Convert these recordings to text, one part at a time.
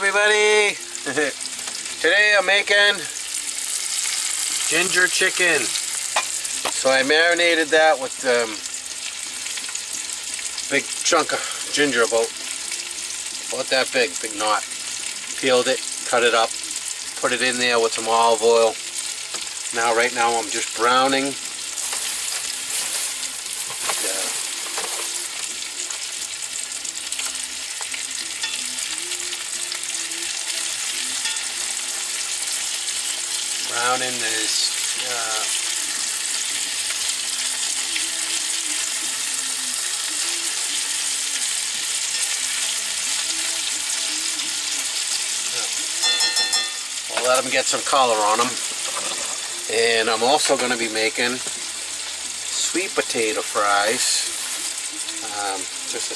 everybody. Today I'm making ginger chicken. So I marinated that with big chunk of ginger, about that big knot. Peeled it, cut it up, put it in there with some olive oil. Right now I'm just browning. Browning this I'll let them get some color on them. And I'm also going to be making sweet potato fries. Just a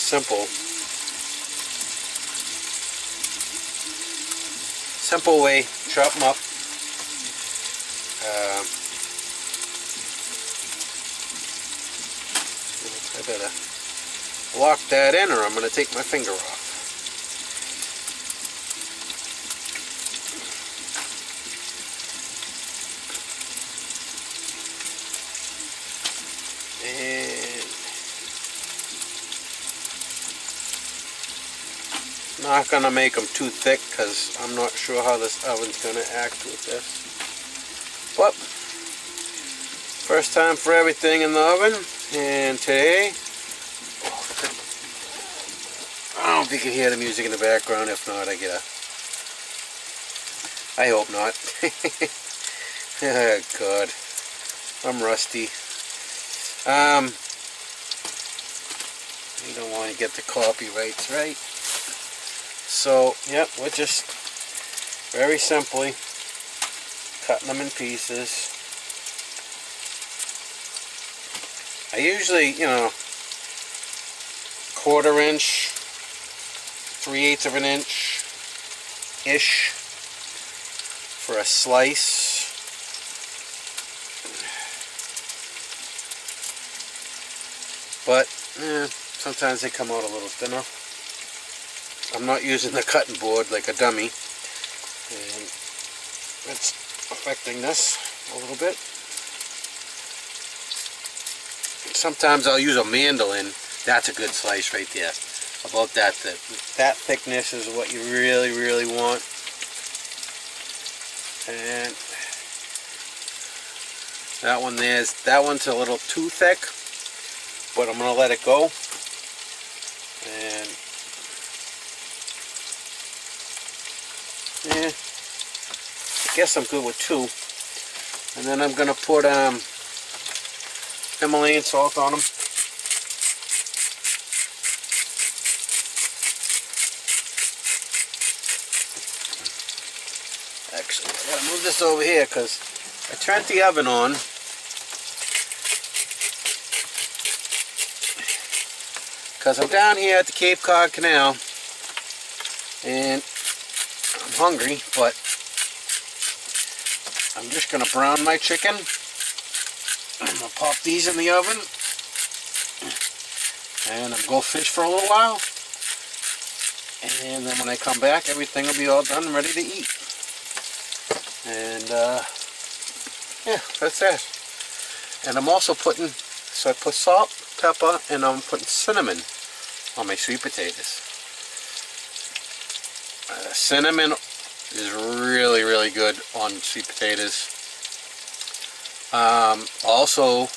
simple way, chop them up. I better lock that in or I'm going to take my finger off. And not going to make them too thick because I'm not sure how this oven's going to act with this. But first time for everything in the oven, and today, I don't know if you can hear the music in the background. If not, I hope not. Oh God, I'm rusty. You don't want to get the copyrights, right? So, yep, we're just very simply cutting them in pieces. I usually, 1/4 inch, 3/8 of an inch ish for a slice. But sometimes they come out a little thinner. I'm not using the cutting board like a dummy, and it's affecting this a little bit. Sometimes I'll use a mandolin. That's a good slice right there. About that thick. That thickness is what you really want. And that one's a little too thick, but I'm gonna let it go. And I guess I'm good with 2. And then I'm gonna put Himalayan salt on them. Actually, I gotta move this over here because I turned the oven on. Because I'm down here at the Cape Cod Canal and I'm hungry, but I'm just gonna brown my chicken. I'm gonna pop these in the oven and I'm gonna go fish for a little while, and then when I come back everything will be all done and ready to eat. And yeah, that's that. And I'm also putting, so I put salt, pepper, and I'm putting cinnamon on my sweet potatoes. Cinnamon is really good on sweet potatoes. Also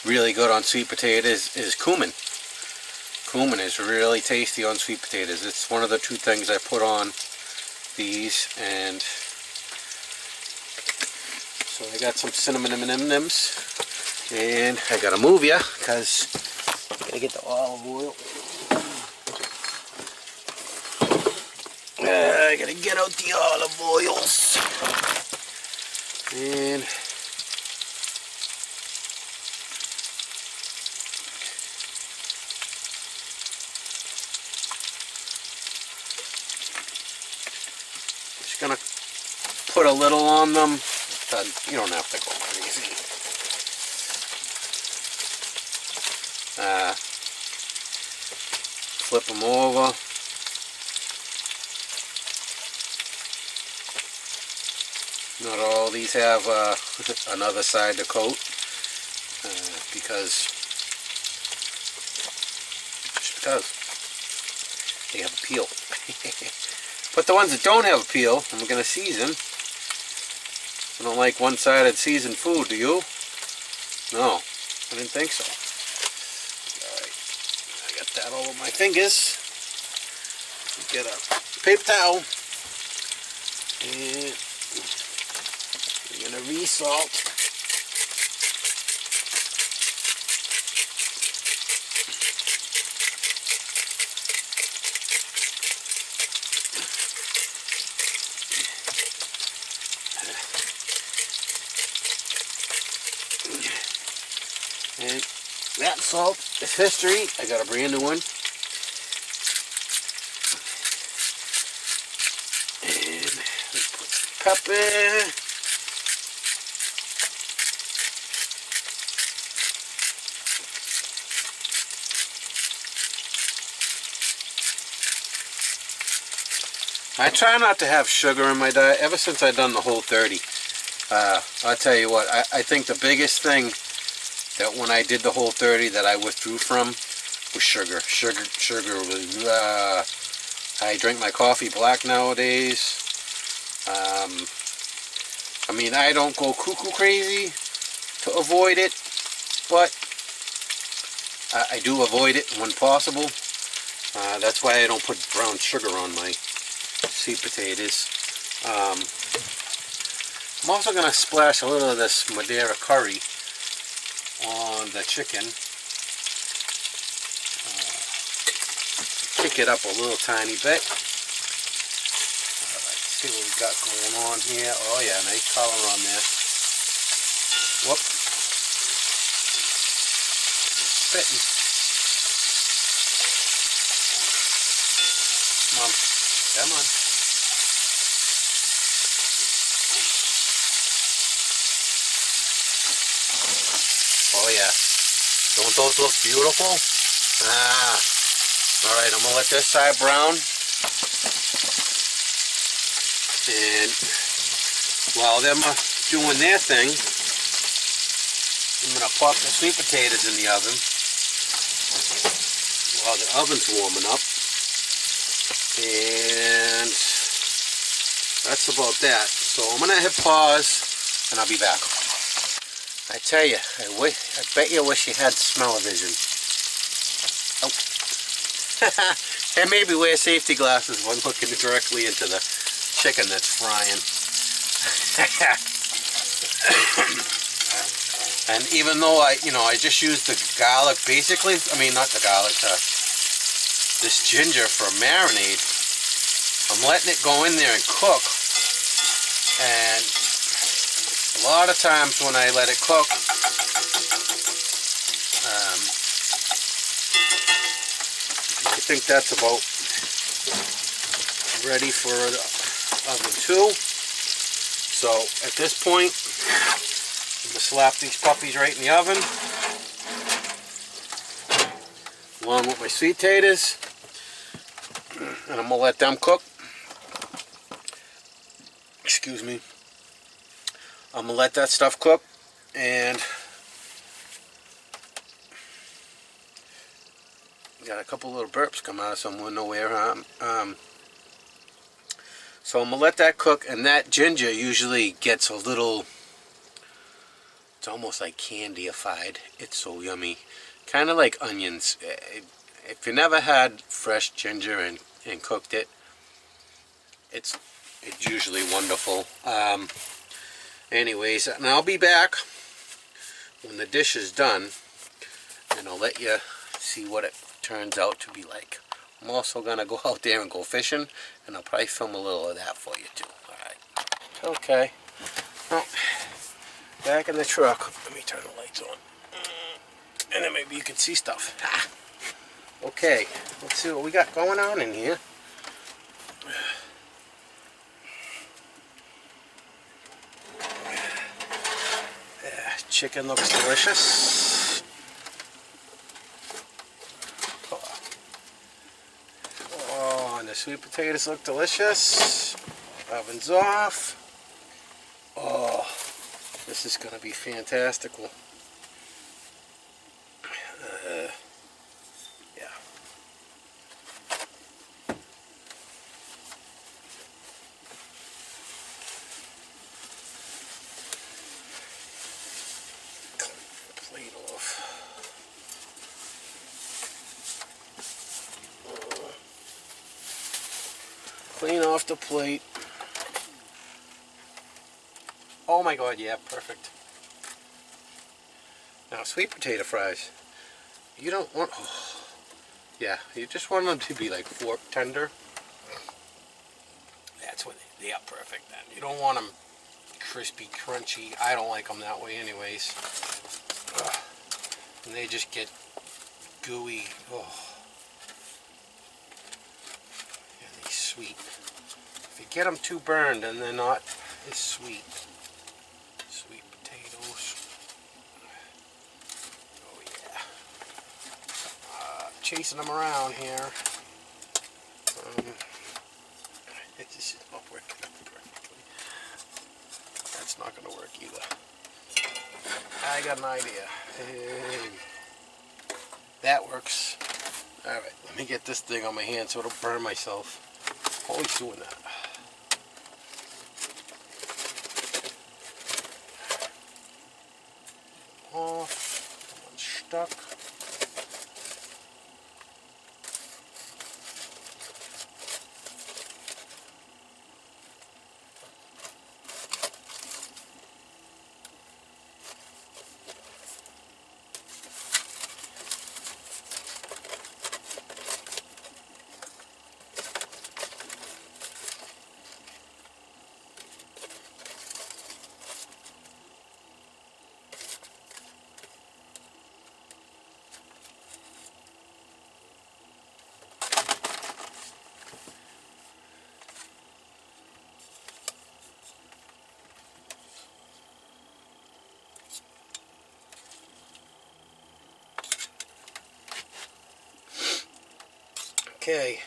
really good on sweet potatoes is cumin. Cumin is really tasty on sweet potatoes. It's one of the 2 things I put on these. And so I got some cinnamon M&Ms, and I gotta move ya because I gotta get the olive oil. I gotta get out the olive oils. And just gonna put a little on them. You don't have to go crazy. Flip them over. Not all these have another side to coat because they have a peel. But the ones that don't have a peel, and we're going to season. I don't like one-sided seasoned food, do you? No, I didn't think so. Alright, I got that all over my fingers. Get a paper towel. And we're going to re-salt. And that salt is history. I got a brand new one. And put pepper. I try not to have sugar in my diet ever since I've done the Whole30. I'll tell you what, I think the biggest thing that when I did the Whole30 that I withdrew from was sugar. Sugar was, I drink my coffee black nowadays. I mean, I don't go cuckoo crazy to avoid it, but I do avoid it when possible. That's why I don't put brown sugar on my sweet potatoes. I'm also going to splash a little of this Madeira curry on the chicken. Kick it up a little tiny bit. Alright, see what we got going on here. Oh yeah, nice color on there. Whoop. Spitting. Come on. Come on. Oh yeah. Don't those look beautiful? Alright, I'm going to let this side brown. And while them are doing their thing, I'm going to pop the sweet potatoes in the oven while the oven's warming up. And that's about that. So I'm going to hit pause and I'll be back. I tell you, I bet you wish you had smell-o-vision. Oh. And maybe wear safety glasses when looking directly into the chicken that's frying. And even though I just used the garlic, basically, I mean not the garlic, this ginger for marinade, I'm letting it go in there and cook. And a lot of times when I let it cook, I think that's about ready for the oven too. So at this point, I'm going to slap these puppies right in the oven, along with my sweet potatoes, and I'm going to let them cook. Excuse me. I'm going to let that stuff cook, and got a couple little burps come out of somewhere nowhere. So I'm going to let that cook, and that ginger usually gets a little, it's almost like candy-ified. It's so yummy. Kind of like onions. If you never had fresh ginger and cooked it, it's usually wonderful. Anyways, and I'll be back when the dish is done, and I'll let you see what it turns out to be like. I'm also going to go out there and go fishing, and I'll probably film a little of that for you too. Alright. Okay. Well, back in the truck. Let me turn the lights on. And then maybe you can see stuff. Okay, let's see what we got going on in here. Chicken looks delicious. Oh, and the sweet potatoes look delicious. Oven's off. Oh, this is going to be fantastical. Yeah. Plate off. Clean off the plate. Oh my god, yeah, perfect. Now, sweet potato fries. You don't want... Oh, yeah, you just want them to be like fork tender. That's when they are perfect then. You don't want them crispy, crunchy. I don't like them that way anyways. Ugh. And they just get gooey. Oh. And they're sweet. If you get them too burned, then they're not as sweet. Sweet potatoes. Oh yeah. Chasing them around here. This is not working out perfectly. That's not going to work either. I got an idea. Hey. That works. Alright, let me get this thing on my hand so it'll burn myself. Always doing that. Off. One's stuck. Okay.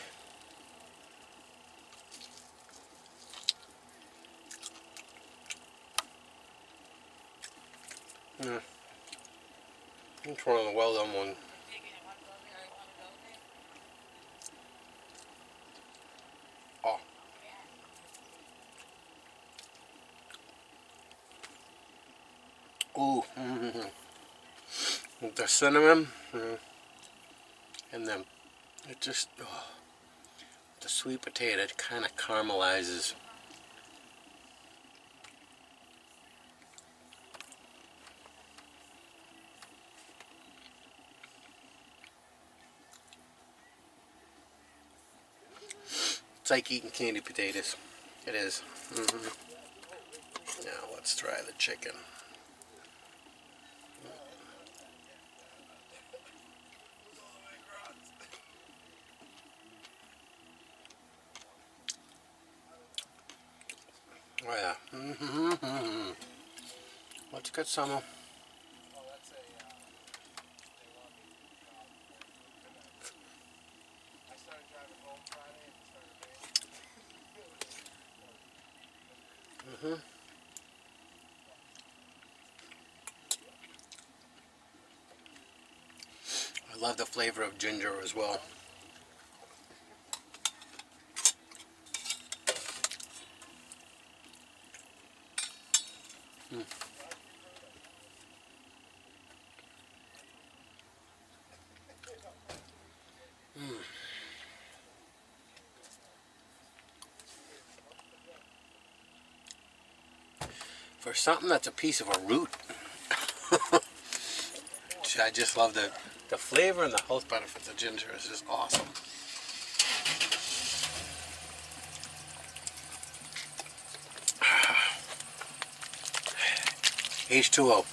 Which one of the well done one? Oh. Ooh. With the cinnamon. And then it just, oh, the sweet potato, it kind of caramelizes. It's like eating candy potatoes. It is. Now let's try the chicken. Oh yeah. Let's get some. I love the flavor of ginger as well. For something that's a piece of a root, I just love the flavor and the health benefits of ginger. Is just awesome. H2O.